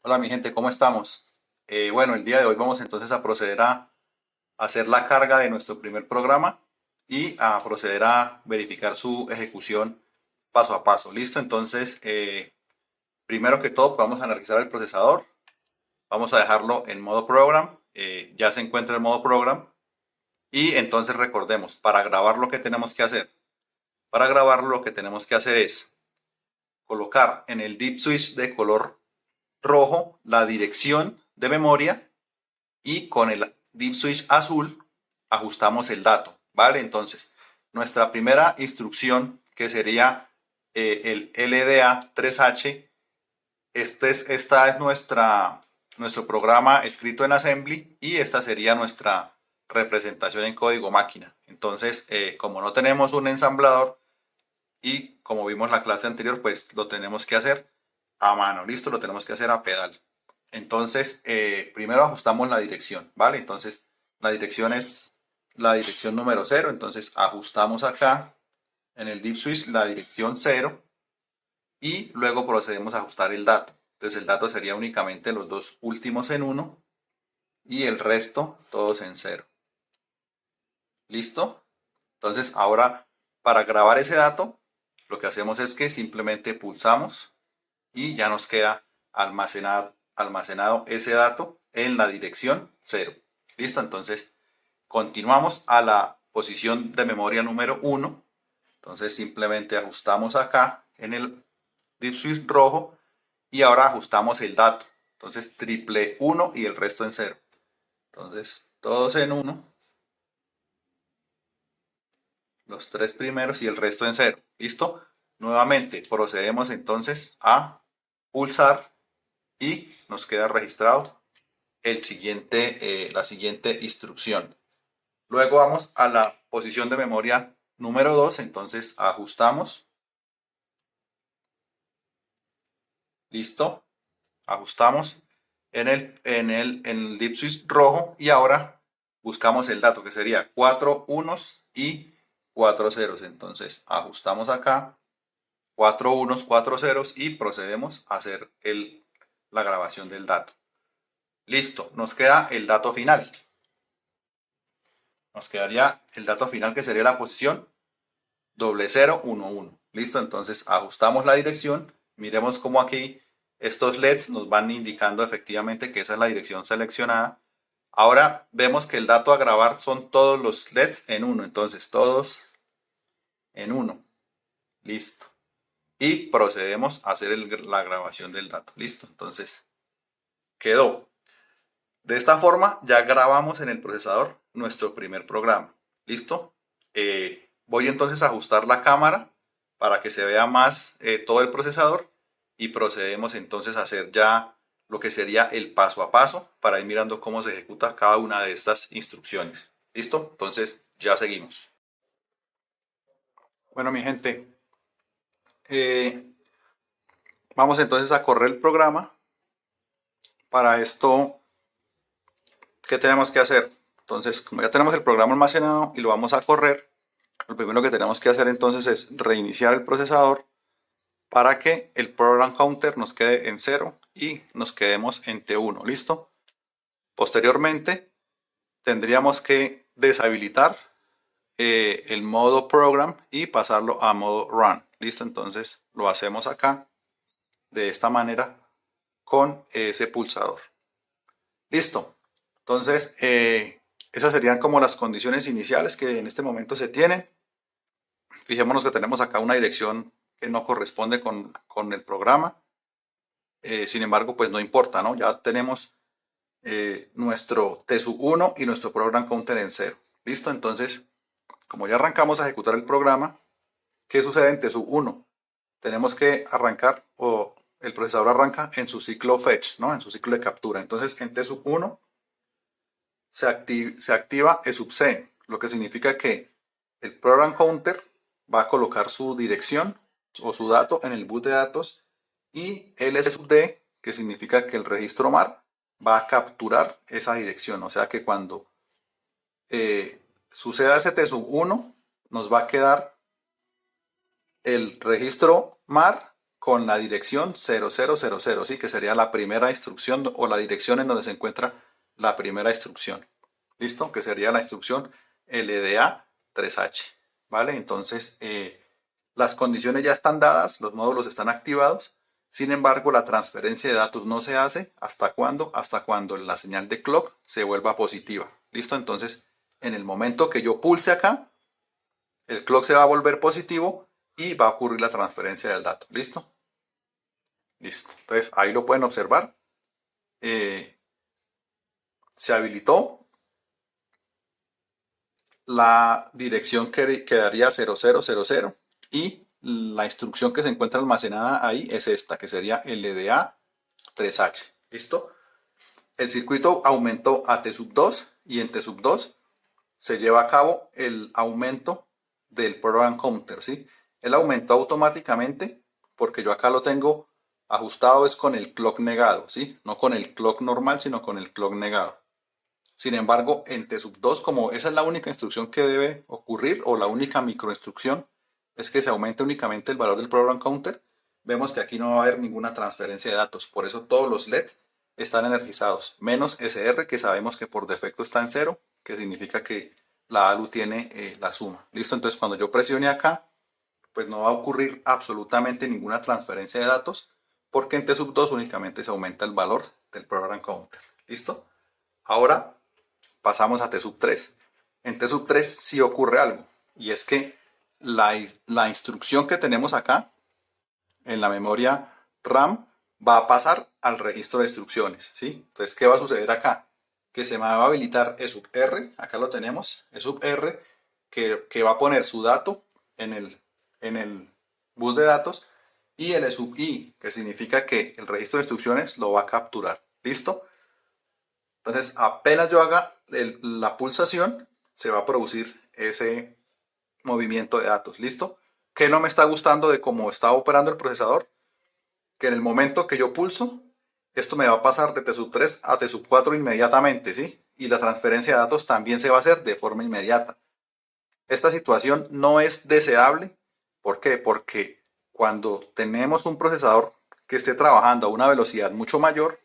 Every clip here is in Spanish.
Hola mi gente, ¿cómo estamos? Bueno, el día de hoy vamos entonces a proceder a hacer la carga de nuestro primer programa y a proceder a verificar su ejecución paso a paso. ¿Listo? Entonces, primero que todo, vamos a analizar el procesador. Vamos a dejarlo en modo program. Ya se encuentra en modo program. Y entonces recordemos, para grabar lo que tenemos que hacer. Para grabarlo lo que tenemos que hacer es colocar en el deep switch de color rojo la dirección de memoria y con el deep switch azul ajustamos el dato, ¿vale? Entonces, nuestra primera instrucción, que sería el LDA 3H, esta es nuestro programa escrito en assembly y esta sería nuestra representación en código máquina. Entonces, como no tenemos un ensamblador y como vimos la clase anterior, pues lo tenemos que hacer a mano, listo, lo tenemos que hacer a pedal. Entonces, primero ajustamos la dirección, ¿vale? Entonces, la dirección es la dirección número 0. Entonces, ajustamos acá en el deep switch la dirección 0 y luego procedemos a ajustar el dato. Entonces, el dato sería únicamente los dos últimos en 1 y el resto todos en 0. ¿Listo? Entonces, ahora para grabar ese dato, lo que hacemos es que simplemente pulsamos y ya nos queda almacenado ese dato en la dirección 0. Listo, entonces continuamos a la posición de memoria número 1. Entonces simplemente ajustamos acá en el deep switch rojo y ahora ajustamos el dato. Entonces triple 1 y el resto en 0. Entonces todos en 1, los tres primeros y el resto en 0. ¿Listo? Nuevamente procedemos entonces a pulsar y nos queda registrado la siguiente instrucción. Luego vamos a la posición de memoria número 2, entonces ajustamos. Listo, ajustamos en el deep switch rojo y ahora buscamos el dato que sería 4 unos y 4 ceros. Entonces ajustamos acá 4 unos, 4 ceros y procedemos a hacer la grabación del dato. Listo, nos queda el dato final. Nos quedaría el dato final que sería la posición 0011. Listo, entonces ajustamos la dirección. Miremos cómo aquí estos LEDs nos van indicando efectivamente que esa es la dirección seleccionada. Ahora vemos que el dato a grabar son todos los LEDs en uno. Entonces todos en uno. Listo. Y procedemos a hacer la grabación del dato. Listo, entonces quedó. De esta forma ya grabamos en el procesador nuestro primer programa. ¿Listo? Voy entonces a ajustar la cámara para que se vea más todo el procesador y procedemos entonces a hacer ya lo que sería el paso a paso para ir mirando cómo se ejecuta cada una de estas instrucciones. ¿Listo? Entonces ya seguimos. Bueno, mi gente, eh, vamos entonces a correr el programa. Para esto, ¿qué tenemos que hacer? Entonces, como ya tenemos el programa almacenado y lo vamos a correr, lo primero que tenemos que hacer entonces es reiniciar el procesador para que el program counter nos quede en 0 y nos quedemos en T1. ¿Listo? Posteriormente, tendríamos que deshabilitar el modo program y pasarlo a modo run. ¿Listo? Entonces lo hacemos acá de esta manera con ese pulsador. Listo. Entonces, esas serían como las condiciones iniciales que en este momento se tienen. Fijémonos que tenemos acá una dirección que no corresponde con el programa. Sin embargo, pues no importa, ¿no? Ya tenemos nuestro T1 y nuestro program counter en 0. ¿Listo? Entonces, como ya arrancamos a ejecutar el programa, ¿qué sucede en T1? Tenemos que arrancar, o el procesador arranca en su ciclo fetch, ¿no? En su ciclo de captura. Entonces, en T1 se activa ESUB-C, lo que significa que el program counter va a colocar su dirección o su dato en el bus de datos y LS-D, que significa que el registro MAR va a capturar esa dirección. O sea que cuando suceda ese T1, nos va a quedar el registro MAR con la dirección 0000, ¿sí? Que sería la primera instrucción o la dirección en donde se encuentra la primera instrucción. ¿Listo? Que sería la instrucción LDA 3H. ¿Vale? Entonces, las condiciones ya están dadas, los módulos están activados. Sin embargo, la transferencia de datos no se hace. ¿Hasta cuándo? Hasta cuando la señal de clock se vuelva positiva. ¿Listo? Entonces, en el momento que yo pulse acá, el clock se va a volver positivo y va a ocurrir la transferencia del dato. ¿Listo? Listo. Entonces, ahí lo pueden observar. Se habilitó. La dirección quedaría 0000 y la instrucción que se encuentra almacenada ahí es esta, que sería LDA 3H. ¿Listo? El circuito aumentó a T sub 2 y en T sub 2 se lleva a cabo el aumento del program counter, ¿sí? Él aumentó automáticamente porque yo acá lo tengo ajustado es con el clock negado, ¿sí? No con el clock normal, sino con el clock negado. Sin embargo, en T sub 2, como esa es la única instrucción que debe ocurrir o la única microinstrucción, es que se aumente únicamente el valor del program counter, vemos que aquí no va a haber ninguna transferencia de datos. Por eso todos los LED están energizados, menos SR, que sabemos que por defecto está en 0, que significa que la ALU tiene la suma. ¿Listo? Entonces cuando yo presione acá, pues no va a ocurrir absolutamente ninguna transferencia de datos, porque en T sub 2 únicamente se aumenta el valor del program counter. ¿Listo? Ahora pasamos a T sub 3. En T sub 3 sí ocurre algo, y es que la instrucción que tenemos acá en la memoria RAM va a pasar al registro de instrucciones, ¿sí? Entonces, ¿qué va a suceder acá? Que se me va a habilitar E sub R, acá lo tenemos, E sub R, que va a poner su dato en el bus de datos, y el E sub I, que significa que el registro de instrucciones lo va a capturar. ¿Listo? Entonces, apenas yo haga la pulsación, se va a producir ese movimiento de datos. ¿Listo? ¿Qué no me está gustando de cómo está operando el procesador? Que en el momento que yo pulso, esto me va a pasar de T sub 3 a T sub 4 inmediatamente, ¿sí? Y la transferencia de datos también se va a hacer de forma inmediata. Esta situación no es deseable. ¿Por qué? Porque cuando tenemos un procesador que esté trabajando a una velocidad mucho mayor,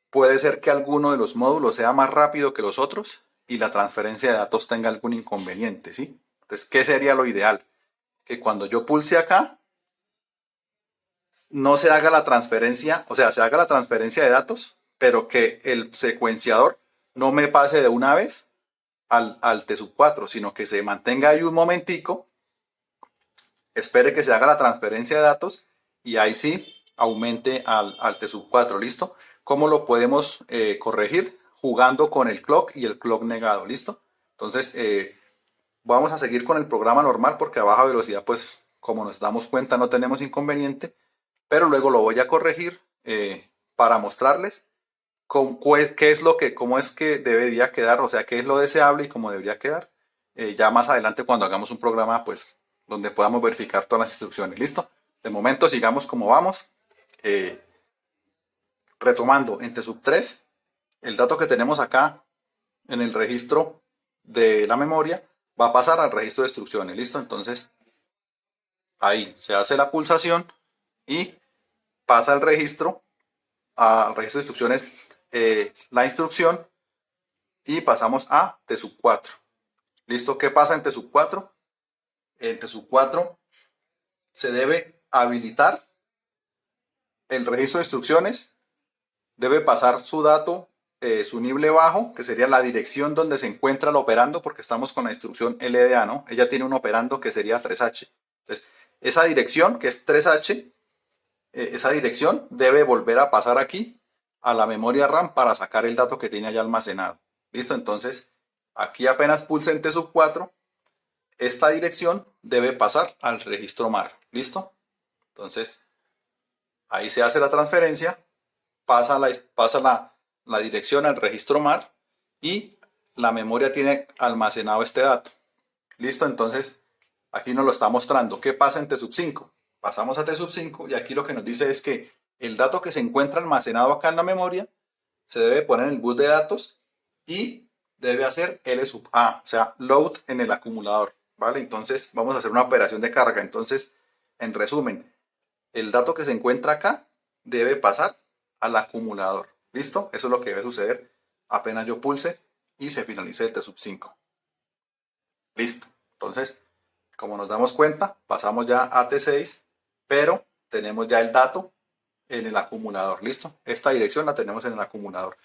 puede ser que alguno de los módulos sea más rápido que los otros y la transferencia de datos tenga algún inconveniente, ¿sí? Entonces, ¿qué sería lo ideal? Que cuando yo pulse acá, no se haga la transferencia, o sea, se haga la transferencia de datos, pero que el secuenciador no me pase de una vez al T sub 4, sino que se mantenga ahí un momentico, espere que se haga la transferencia de datos y ahí sí aumente al T sub 4, ¿listo? ¿Cómo lo podemos corregir? Jugando con el clock y el clock negado, ¿listo? Entonces, vamos a seguir con el programa normal porque a baja velocidad, pues, como nos damos cuenta, no tenemos inconveniente, pero luego lo voy a corregir para mostrarles qué es lo que, cómo es que debería quedar, o sea, qué es lo deseable y cómo debería quedar. Ya más adelante cuando hagamos un programa, pues, donde podamos verificar todas las instrucciones. ¿Listo? De momento sigamos como vamos. Eh, Retomando, en TSUB 3, el dato que tenemos acá en el registro de la memoria va a pasar al registro de instrucciones. ¿Listo? Entonces, ahí se hace la pulsación y pasa al registro de instrucciones la instrucción y pasamos a TSUB 4. ¿Listo? ¿Qué pasa en TSUB 4? En TSUB 4 se debe habilitar el registro de instrucciones, debe pasar su dato, su nible bajo, que sería la dirección donde se encuentra el operando, porque estamos con la instrucción LDA, ¿no? Ella tiene un operando que sería 3H. Entonces, esa dirección, que es 3H, esa dirección debe volver a pasar aquí a la memoria RAM para sacar el dato que tiene allá almacenado. ¿Listo? Entonces, aquí apenas pulse en T sub 4, esta dirección debe pasar al registro MAR. ¿Listo? Entonces, ahí se hace la transferencia, pasa la dirección al registro MAR y la memoria tiene almacenado este dato. ¿Listo? Entonces, aquí nos lo está mostrando. ¿Qué pasa en T sub 5? Pasamos a T sub 5 y aquí lo que nos dice es que el dato que se encuentra almacenado acá en la memoria se debe poner en el bus de datos y debe hacer L sub A, o sea, load en el acumulador, ¿vale? Entonces vamos a hacer una operación de carga. Entonces, en resumen, el dato que se encuentra acá debe pasar al acumulador. ¿Listo? Eso es lo que debe suceder apenas yo pulse y se finalice el T5. Listo. Entonces, como nos damos cuenta, pasamos ya a T6, pero tenemos ya el dato en el acumulador. ¿Listo? Esta dirección la tenemos en el acumulador.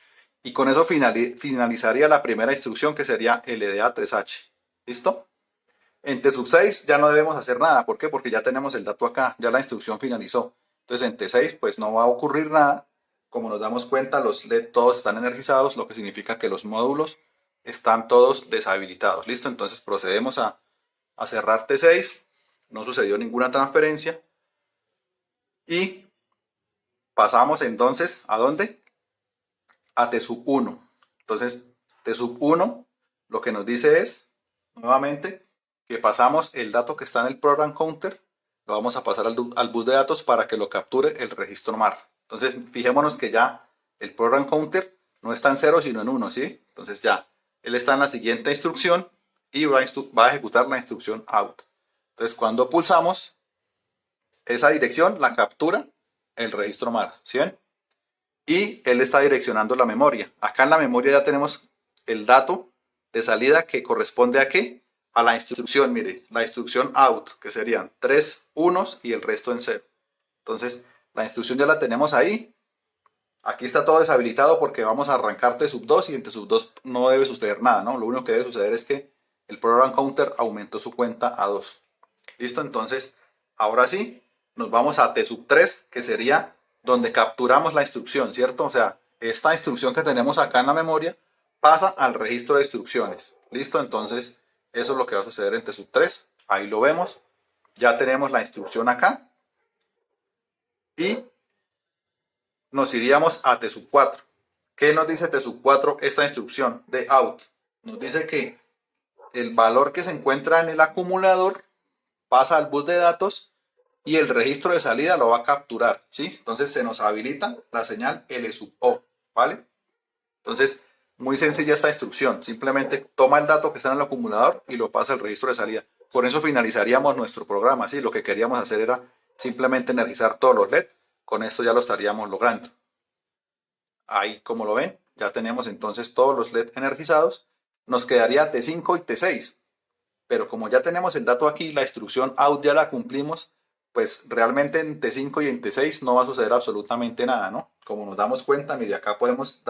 Y con eso finalizaría la primera instrucción, que sería LDA3H. ¿Listo? En T6 ya no debemos hacer nada. ¿Por qué? Porque ya tenemos el dato acá, ya la instrucción finalizó. Entonces en T6 pues no va a ocurrir nada. Como nos damos cuenta, los LED todos están energizados, lo que significa que los módulos están todos deshabilitados. ¿Listo? Entonces procedemos a cerrar T6. No sucedió ninguna transferencia. Y pasamos entonces, ¿a dónde? A T1. Entonces T1 lo que nos dice es, nuevamente, que pasamos el dato que está en el program counter, lo vamos a pasar al bus de datos para que lo capture el registro MAR. Entonces, fijémonos que ya el program counter no está en 0, sino en 1, ¿sí? Entonces ya, él está en la siguiente instrucción y va a ejecutar la instrucción out. Entonces, cuando pulsamos, esa dirección la captura el registro MAR, ¿sí ven? Y él está direccionando la memoria. Acá en la memoria ya tenemos el dato de salida que corresponde a qué? A la instrucción, mire, la instrucción out, que serían 3 unos y el resto en 0. Entonces, la instrucción ya la tenemos ahí. Aquí está todo deshabilitado porque vamos a arrancar T2 y en T2 no debe suceder nada, ¿no? Lo único que debe suceder es que el program counter aumentó su cuenta a 2. ¿Listo? Entonces, ahora sí, nos vamos a T3, que sería donde capturamos la instrucción, ¿cierto? O sea, esta instrucción que tenemos acá en la memoria pasa al registro de instrucciones. ¿Listo? Entonces, eso es lo que va a suceder en T3. Ahí lo vemos. Ya tenemos la instrucción acá. Y nos iríamos a T4. ¿Qué nos dice T4 esta instrucción de out? Nos dice que el valor que se encuentra en el acumulador pasa al bus de datos y el registro de salida lo va a capturar, ¿sí? Entonces se nos habilita la señal L sub O, ¿vale? Entonces, muy sencilla esta instrucción. Simplemente toma el dato que está en el acumulador y lo pasa al registro de salida. Con eso finalizaríamos nuestro programa, ¿sí? Lo que queríamos hacer era simplemente energizar todos los LED. Con esto ya lo estaríamos logrando. Ahí, como lo ven, ya tenemos entonces todos los LED energizados. Nos quedaría T5 y T6. Pero como ya tenemos el dato aquí, la instrucción out ya la cumplimos, pues realmente en T5 y en T6 no va a suceder absolutamente nada, ¿no? Como nos damos cuenta, mire, acá podemos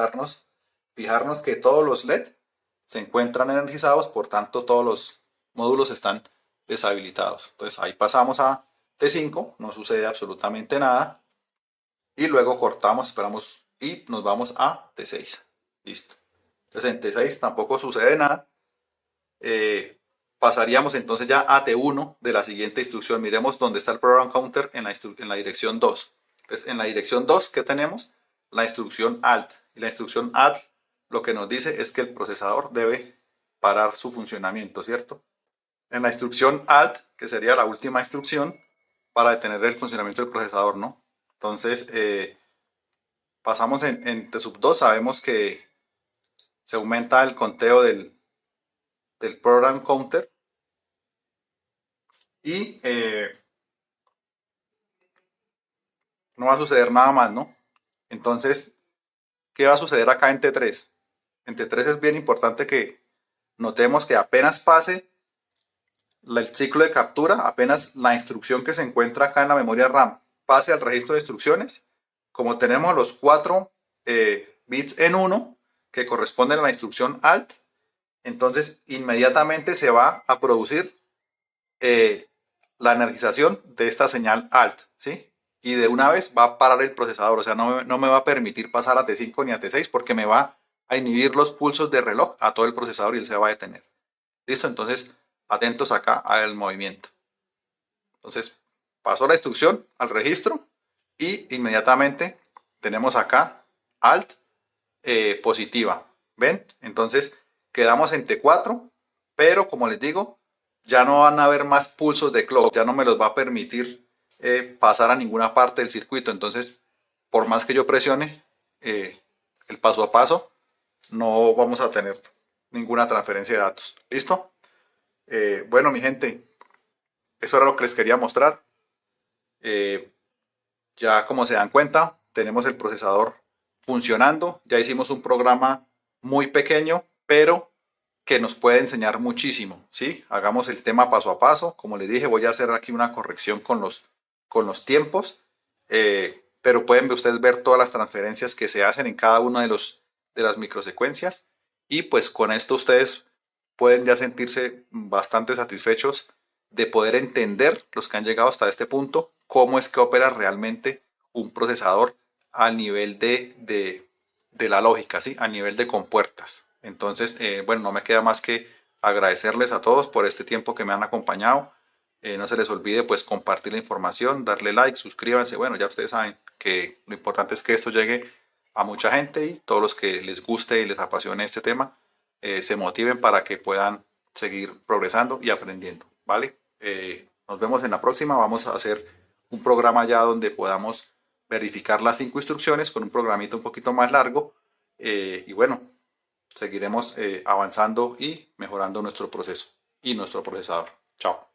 fijarnos que todos los LED se encuentran energizados, por tanto todos los módulos están deshabilitados. Entonces ahí pasamos a T5, no sucede absolutamente nada. Y luego cortamos, esperamos y nos vamos a T6. Listo. Entonces en T6 tampoco sucede nada. Pasaríamos entonces ya a T1 de la siguiente instrucción. Miremos dónde está el program counter en la dirección 2. Entonces, en la dirección 2, ¿qué tenemos? La instrucción alt. Y la instrucción alt lo que nos dice es que el procesador debe parar su funcionamiento, ¿cierto? En la instrucción alt, que sería la última instrucción, para detener el funcionamiento del procesador, ¿no? Entonces, pasamos en T2, sabemos que se aumenta el conteo del program counter y no va a suceder nada más, ¿no? Entonces, ¿qué va a suceder acá en T3? En T3 es bien importante que notemos que apenas pase el ciclo de captura, apenas la instrucción que se encuentra acá en la memoria RAM pase al registro de instrucciones, como tenemos los 4 bits en 1 que corresponden a la instrucción alt, entonces inmediatamente se va a producir la energización de esta señal alt, ¿sí? Y de una vez va a parar el procesador, o sea, no me va a permitir pasar a T5 ni a T6 porque me va a inhibir los pulsos de reloj a todo el procesador y él se va a detener. ¿Listo? Entonces, atentos acá al movimiento. Entonces, pasó la instrucción al registro y inmediatamente tenemos acá alt positiva. ¿Ven? Entonces, quedamos en T4, pero como les digo, ya no van a haber más pulsos de clock, ya no me los va a permitir pasar a ninguna parte del circuito. Entonces, por más que yo presione el paso a paso, no vamos a tener ninguna transferencia de datos. ¿Listo? Bueno, mi gente, eso era lo que les quería mostrar. Ya como se dan cuenta, tenemos el procesador funcionando. Ya hicimos un programa muy pequeño, pero que nos puede enseñar muchísimo, ¿sí? Hagamos el tema paso a paso. Como les dije, voy a hacer aquí una corrección con los tiempos, pero pueden ustedes ver todas las transferencias que se hacen en cada una de las microsecuencias y pues con esto ustedes pueden ya sentirse bastante satisfechos de poder entender, los que han llegado hasta este punto, cómo es que opera realmente un procesador al nivel de la lógica, ¿sí? A nivel de compuertas. Entonces, bueno, no me queda más que agradecerles a todos por este tiempo que me han acompañado. No se les olvide pues compartir la información, darle like, suscríbanse. Bueno, ya ustedes saben que lo importante es que esto llegue a mucha gente y todos los que les guste y les apasione este tema se motiven para que puedan seguir progresando y aprendiendo, ¿vale? Nos vemos en la próxima. Vamos a hacer un programa ya donde podamos verificar las 5 instrucciones con un programita un poquito más largo y bueno, seguiremos avanzando y mejorando nuestro proceso y nuestro procesador. Chao.